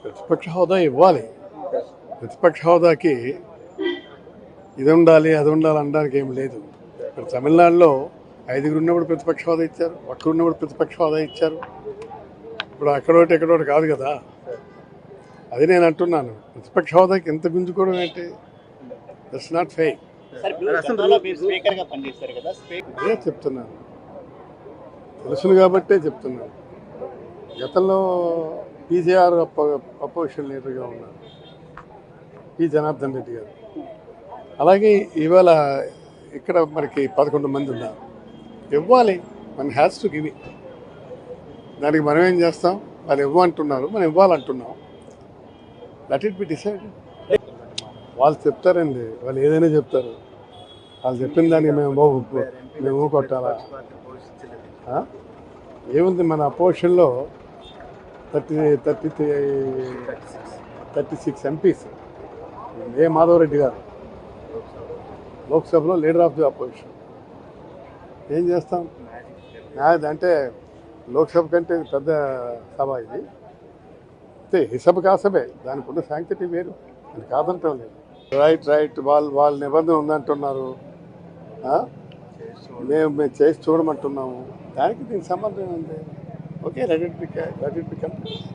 ప్రతిపక్ష హోదా ఇవ్వాలి. ప్రతిపక్ష హోదాకి ఇది ఉండాలి అది ఉండాలి అనడానికి ఏం లేదు. ఇప్పుడు తమిళనాడులో 5 ఉన్నప్పుడు ప్రతిపక్ష హోదా ఇచ్చారు, ఒక్కరు ఉన్నప్పుడు ప్రతిపక్ష హోదా ఇచ్చారు. ఇప్పుడు అక్కడోటి ఎక్కడోటి కాదు కదా. అది నేను అంటున్నాను, ప్రతిపక్ష హోదాకి ఎంత గుంజుకోవడం ఏంటి? That's not fair. అదే చెప్తున్నాను, తెలుసును కాబట్టే చెప్తున్నాను. గతంలో పీజేఆర్ అపోజిషన్ లీడర్గా ఉన్నారు, పి జనార్దన్ రెడ్డి గారు. అలాగే ఇవాళ ఇక్కడ మనకి 11 మంది ఉన్నారు. ఇవ్వాలి, మన హ్యాస్ టు గివ్ ఇట్. దానికి మనం ఏం చేస్తాం? వాళ్ళు ఇవ్వమంటున్నారు, మనం ఇవ్వాలంటున్నాం. Let it be decided. వాళ్ళు చెప్తారండి, వాళ్ళు ఏదైనా చెప్తారు. వాళ్ళు చెప్పిన దానికి మేము కొట్టాలా? ఏముంది, మన అపోజిషన్లో 36 ఎంపీస్. ఏ మాధవరెడ్డి గారు లోక్సభలో లీడర్ ఆఫ్ ది అపోజిషన్. ఏం చేస్తాం? అంటే లోక్సభ కంటే పెద్ద సభ ఇది. అయితే ఈ సభ కాసభే, దానికి ఉన్న శాంక్టిటీ వేరు, అది కాదంటాం లేదు. రైట్ వాళ్ళ నిబంధన ఉందంటున్నారు, మేము చేసి చూడమంటున్నాము. దానికి దీనికి సంబంధం ఉంది. Okay, let it B complete.